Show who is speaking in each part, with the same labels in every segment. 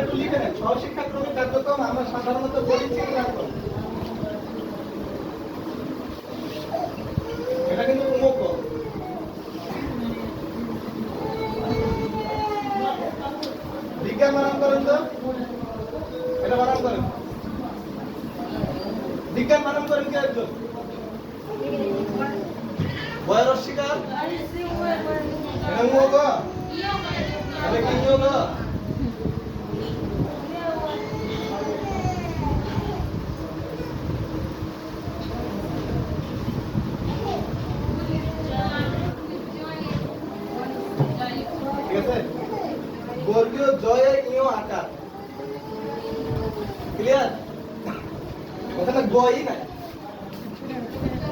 Speaker 1: একটু লিখে নেন, সহশিক্ষাক্রমিক কার্যক্রম আমরা সাধারণত বলি চিত্রাঙ্কন। এটা কিন্তু উমক। বিজ্ঞান বানান করেন তো, এটা বানান করেন। বিজ্ঞান বানান করেন কি একজন? বয়ের অস্বীকার এটা উমক, তাহলে কি যোগ? ঠিক আছে, বর্গীয় জয়ে ইয় আকার ক্লিয়ার, ওখানে গই নাই,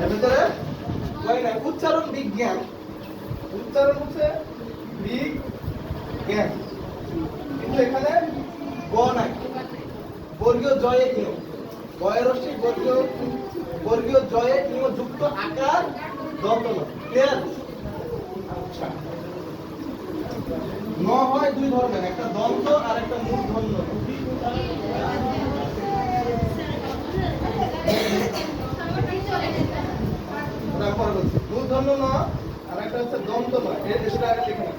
Speaker 1: এর ভিতরে গই নাই। উচ্চারণ বিজ্ঞান, উচ্চারণ হচ্ছে বিজ্ঞান, কিন্তু এখানে গ নাই। বর্গীয় জয়ে ইয়, গয়ের রশ্মি বর্গীয় জয়ে ইয় যুক্ত আকার দন্ত ন, ক্লিয়ার। আচ্ছা, ন হয় দুই ধরনের, একটা দন্ত আর একটা মূর্ধন্য। মূর্ধন্য ন আর একটা হচ্ছে দন্ত নয়, এটা আগে লিখে নেন।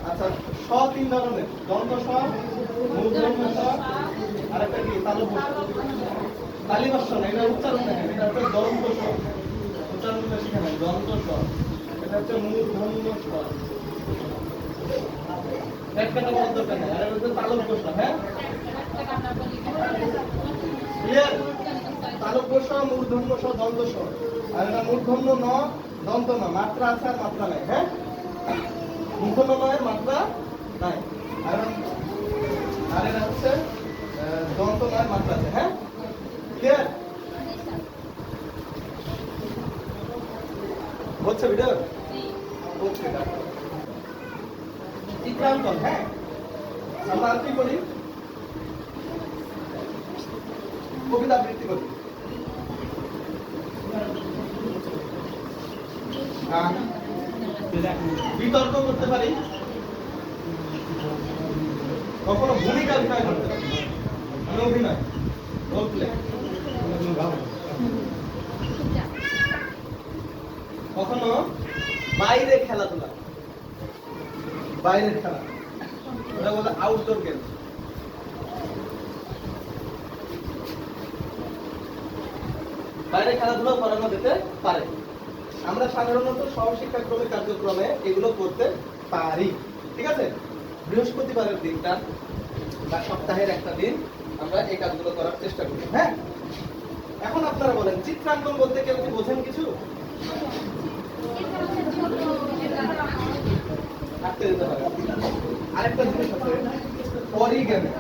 Speaker 1: আচ্ছা, স তিন ধরনের, দন্ত স, মূর্ধন্য স, আর একটা কি তালব্য স। তালিবাস না, এটা উচ্চারণ দেখেন, এটা হচ্ছে দন্ত স, উচ্চারণটা শিখে নেন, দন্ত স, এটা হচ্ছে মূর্ধন্য স। একটা বড় দরকার নেই, আর এটা হচ্ছে তালব্য স। হ্যাঁ ক্লিয়ার, তালব্য স, মূর্ধন্য স, দন্ত স। আর এটা মূর্ধন্য ন, দন্ত ন, মাত্রা আছে আর মাত্রা নাই। হ্যাঁ, মূর্ধন্য নয়ের মাত্রা নাই, আর এটা হচ্ছে দন্ত নয়ের মাত্রা আছে। হ্যাঁ ক্লিয়ার, হচ্ছে ভিডিও হচ্ছে চিত্রাঙ্কন। হ্যাঁ, আমরা আর কি করি, কবিতা আবৃত্তি করি, গান, বিতর্ক করতে পারি, কখনো ভূমিকা অভিনয় করতে পারি, মানে অভিনয়, রোল প্লে, কখনো বাইরে খেলাধুলা, বাইরের খেলা, ওটা বলে আউটডোর গেম। বাইরে খেলাধুলা করানো যেতে পারে। আমরা সাধারণত সহশিক্ষাক্রমিক কার্যক্রমে এগুলো করতে পারি। ঠিক আছে, বৃহস্পতিবারের দিনটা বা সপ্তাহের একটা দিন আমরা এই কাজগুলো করার চেষ্টা করি। হ্যাঁ, এখন আপনারা বলেন চিত্রাঙ্কন বলতে কেউ কি বোঝেন কিছু? আরেকটা জিনিস আছে, অরিগ্যামি।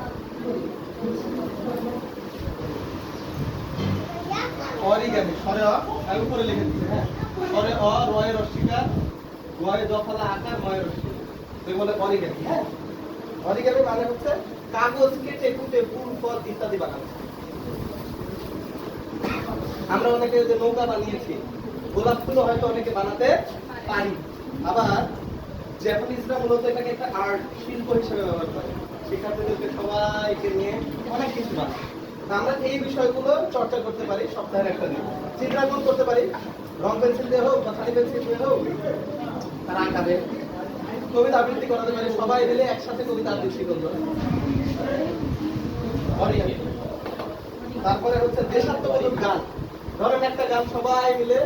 Speaker 1: অরিগ্যামি, স্বরে অ, আমি উপরে লিখে দিচ্ছি। হ্যাঁ, স্বরে অ, রয়ের অস্বীকার, গয়ে দফলা আকার, ময়ের অস্বীকার, তুই বলে অরিগ্যামি। হ্যাঁ, অরিগ্যামি মানে হচ্ছে কাগজ কেটে কুটে ফুল ফল ইত্যাদি বানানো। আমরা অনেকে যে নৌকা বানিয়েছি, গোলাপ ফুলও হয়তো অনেকে বানাতে পারি। আবার জাপানিজরা মূলত এটাকে একটা আর্ট, শিল্প হিসেবে ব্যবহার করে, শিক্ষার্থীদেরকে সবাইকে নিয়ে অনেক কিছু বানায়। আমরা এই বিষয়গুলো চর্চা করতে পারি সপ্তাহের একটা দিন। চিত্রাঙ্কন করতে পারি, রং পেন্সিল দিয়ে হোক বা খালি পেন্সিল দিয়ে হোক, তারা আঁকাবে। কবিতা আবৃত্তি করাতে পারি, সবাই মিলে একসাথে কবিতা আবৃত্তি করবো। তারপরে হচ্ছে দেশাত্মবোধক গান, ধরেন একটা গান সবাই মিলে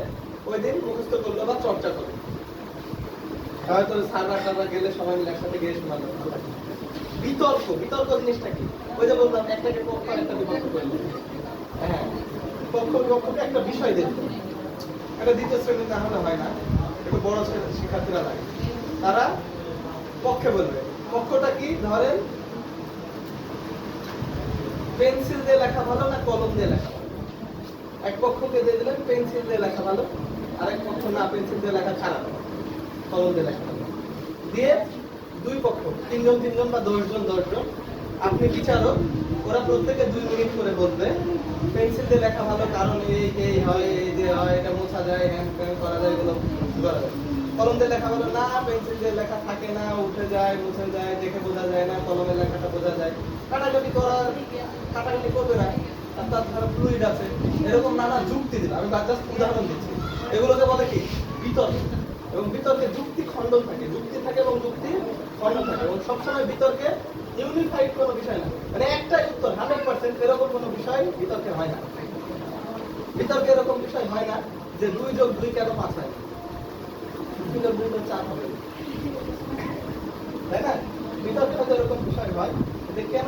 Speaker 1: ওই দিন মুখস্থ করলো বা চর্চা করলো, হয়তো সাররা গেলে সবাই মিলে একসাথে গিয়ে শোনালো। বিতর্ক, বিতর্ক জিনিসটা কি? ওই যে বললাম একটাকে পক্ষ আর একটা বিপক্ষ করলো। হ্যাঁ, পক্ষ বিপক্ষকে একটা বিষয় দেব, এটা দ্বিতীয় শ্রেণী না হলে হয় না, একটু বড় শিক্ষার্থীরা লাগে, তারা পক্ষে বলবে। পক্ষটা কি? ধরেন পেন্সিল দিয়ে লেখা ভালো না কলম দিয়ে লেখা ভালো? এক পক্ষকে দিয়ে দিলেন পেন্সিল দিয়ে লেখা ভালো, আর এক পক্ষ না পেন্সিল দিয়ে লেখা খারাপ, কলম দিয়ে লেখা ভালো। দিয়ে দুই পক্ষ, তিনজন বা 10 জন, আপনি বিচারক, ওরা প্রত্যেকে 2 মিনিট করে বলবে পেন্সিল দিয়ে লেখা ভালো কারণ এই হয়, এই যে হয়, এটা মোছা যায়, হ্যান্ড করা যায়, এগুলো করা যায়। কলম দিয়ে লেখা বলে না, পেন্সিল দিয়ে লেখা থাকে না, উঠে যায়, মুছে যায়, দেখে বোঝা যায় না, কলমের লেখাটা বোঝা যায়। কাটাকাটি করবে না, আর তাছাড়া ফ্লুইড আছে, এরকম নানা যুক্তি দিল। আমি জাস্ট উদাহরণ দিচ্ছি। এগুলোকে বলে কি? বিতর্ক। এবং বিতর্কে যুক্তি খণ্ডন থাকে, যুক্তি থাকে এবং যুক্তি খণ্ডন থাকে, এবং সবসময় বিতর্কে ইউনিফাইড কোনো বিষয় না, মানে একটাই উত্তর 100% এরকম কোনো বিষয় বিতর্কে হয় না। বিতর্কে এরকম বিষয় হয় না যে 2+2 কেন 5 হয়, 2+2 তো 4 হবে, তাই না? বিতর্কে হয়তো এরকম বিষয় হয় যে কেন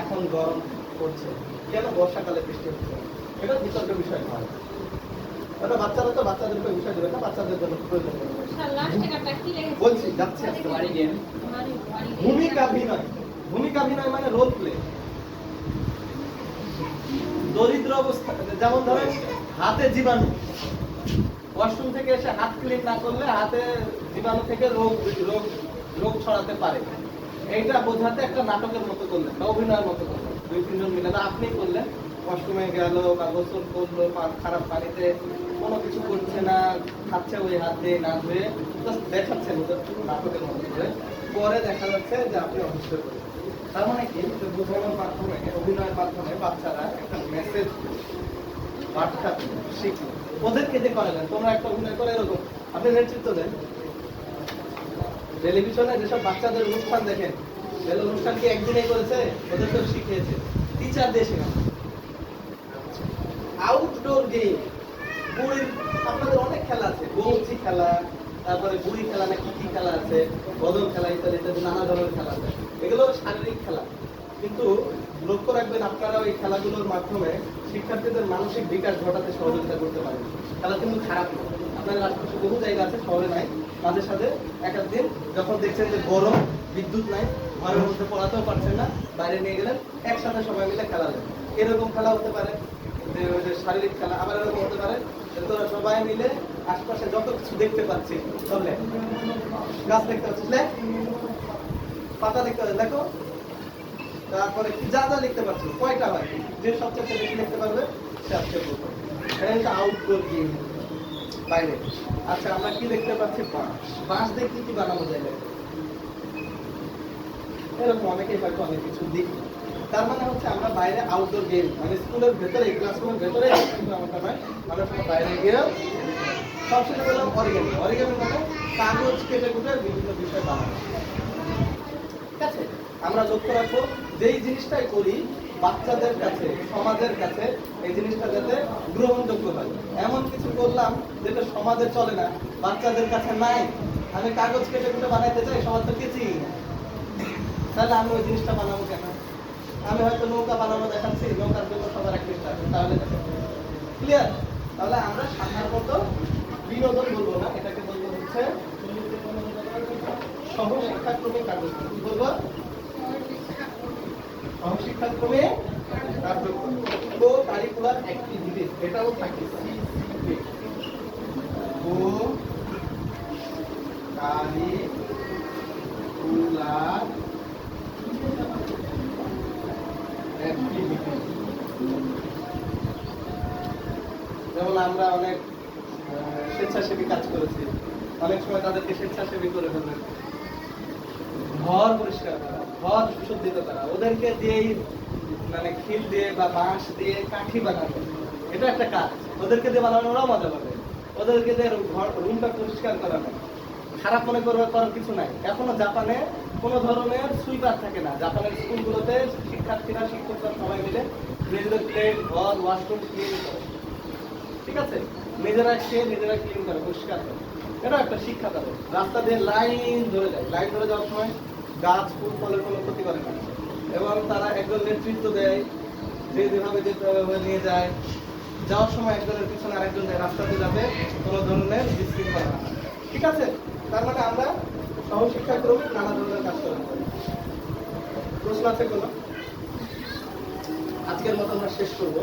Speaker 1: এখন গরম পড়ছে, কেন বর্ষাকালে বৃষ্টি হচ্ছে, এটা বিতর্কের বিষয় হয়। ওটা বাচ্চারা তো বাচ্চাদের উপর বিষয় দেবে না, বাচ্চাদের জন্য প্রয়োজন বলছি, যাচ্ছে ভূমিকাভিনয়। ভূমিকাভিনয় মানে রোল প্লে। দরিদ্র অবস্থা, যেমন ধরেন হাতে জীবাণু, ওয়াশরুম থেকে এসে হাত ক্লিন না করলে হাতে জীবাণু থেকে রোগ রোগ রোগ ছড়াতে পারে। এইটা বোঝাতে একটা নাটকের মতো করলেন বা অভিনয়ের মতো করলেন, 2-3 জন মিলে, বা আপনি করলেন, ওয়াশরুমে গেল বা গোসল করলো, খারাপ পানিতে কোনো কিছু করছে না, খাচ্ছে ওই হাত দিয়ে না ধুয়ে, জাস্ট দেখাচ্ছেন নাটকের মতো করে, পরে দেখা যাচ্ছে যে আপনি অসুস্থ করেন। তার মানে কি, বোঝানোর মাধ্যমে, অভিনয়ের মাধ্যমে বাচ্চারা একটা মেসেজ বার্তা শিখলো। ওদেরকে দিয়ে করালেন, তোমরা একটা অভিনয় করে এরকম আপনি নেতৃত্ব দেন। টেলিভিশনে যেসব বাচ্চাদের অনুষ্ঠান দেখেন, এই অনুষ্ঠান কি একদিনেই করেছে? ওদেরকেও শিখিয়েছে, টিচার দিয়ে শেখানো। আউটডোর গেম, বুড়ির, আপনাদের অনেক খেলা আছে, বৌচি খেলা, তারপরে বুড়ি খেলা, না কি কি খেলা আছে, বদল খেলা, ইত্যাদি ইত্যাদি নানা ধরনের খেলা আছে। এগুলো শারীরিক খেলা, কিন্তু লক্ষ্য রাখবেন আপনারা ওই খেলাগুলোর মাধ্যমে শিক্ষার্থীদের মানসিক বিকাশ ঘটাতে সহযোগিতা করতে পারেন। খেলা কিন্তু খারাপ না, আপনাদের আশপাশে বহু জায়গা আছে, শহরে নাই, মাঝে সাথে এক দিন যখন দেখছেন যে গরম, বিদ্যুৎ নাই, ঘরের মধ্যে পড়াতেও পারছেন না, বাইরে নিয়ে গেলেন, একসাথে সবাই মিলে খেলালেন। এরকম খেলা হতে পারে, যে শারীরিক খেলা। আবার এরকম হতে পারে তোরা সবাই মিলে আশপাশে যত কিছু দেখতে পাচ্ছি, ধরলে গাছ দেখতে পাচ্ছিস, পাতা দেখতে পাচ্ছিস, দেখো, তারপরে কি যা যা লিখতে পারছো, কয়টা হয়, যে সবচেয়ে বেশি লিখতে পারবে সে আজকে বলবো। এটা হচ্ছে আউটডোর গেম, বাইরে। আচ্ছা, আমরা কি দেখতে পাচ্ছি? বাঁশ। বাঁশ দিয়ে কি কি বানানো যায়? এরকম অনেকেই হয়তো অনেক কিছু দেখি। তার মানে হচ্ছে আমরা বাইরে আউটডোর গেম, মানে স্কুলের ভেতরে, ক্লাসরুমের ভেতরে, কিন্তু আমরা নয়, আমরা সবাই বাইরে গিয়ে সবশেষে বললাম অরিগামি। অরিগামি মানে কাগজ কেটে কুটে বিভিন্ন বিষয় বানানো। ঠিক আছে, আমরা লক্ষ্য রাখবো যেই জিনিসটাই করি বাচ্চাদের কাছে, সমাজের কাছে এই জিনিসটা যাতে গ্রহণযোগ্য হয়। এমন কিছু করলাম যেটা সমাজে চলে না, বাচ্চাদের কাছে নাই, আমি কাগজ কেটে কুটে বানাইতে চাই, সবার তো কেচি না, তাহলে আমি ওই জিনিসটা বানাবো কেন? আমি হয়তো নৌকা বানানো দেখাচ্ছি, নৌকার জন্য সবার একটা ইচ্ছা আছে, তাহলে ক্লিয়ার? তাহলে আমরা সাধারণত বিনোদন বলবো না, এটাকে বলবো হচ্ছে সহশিক্ষাক্রমিক কার্যক্রম। কি বলবো? সহশিক্ষাক্রমে কার্যক্রম, কো কারিকুলার অ্যাক্টিভিটিস, এটাও থাকে। Co curricular activities. যেমন আমরা অনেক স্বেচ্ছাসেবী কাজ করেছি, অনেক সময় তাদেরকে স্বেচ্ছাসেবী করে ফেলবেন, ঘর পরিষ্কার করা, ঘর সুসজ্জিত করা, ওদেরকে দিয়েই, মানে খিল দিয়ে বা বাঁশ দিয়ে কাঠি বানানো, এটা একটা কাজ। ওদেরকে দিয়ে বানানো, ওরাও মজা পাবে। ওদেরকে দিয়ে ঘর, রুমটা পরিষ্কার করানো, খারাপ মনে করার কিছু নাই। এখনো জাপানে কোনো ধরনের সুইপার থাকে না। জাপানের স্কুলগুলোতে শিক্ষার্থীরা, শিক্ষকরা সবাই মিলে নিজেদের প্লেট, ঘর, ওয়াশরুম ক্লিন করে। ঠিক আছে, নিজেরা খেয়ে নিজেরা ক্লিন করে, পরিষ্কার করে। এটা একটা শিক্ষা তাদের। রাস্তা দিয়ে লাইন ধরে যায়, লাইন ধরে যাওয়ার সময় গাছ ফুল ফলের কোনো ক্ষতি করে না, এবং তারা একজন নেতৃত্ব দেয়, যে যেভাবে যেতে হবে নিয়ে যায়। যাওয়ার সময় একজনের পিছনে আরেকজন যায়, রাস্তাতে যাবে, কোনো ধরনের বিশৃঙ্খলা না। ঠিক আছে, তার মানে আমরা সহশিক্ষাক্রমিক নানা ধরনের কাজ করতে পারি। প্রশ্ন আছে কোনো? আজকের মতো আমরা শেষ করবো।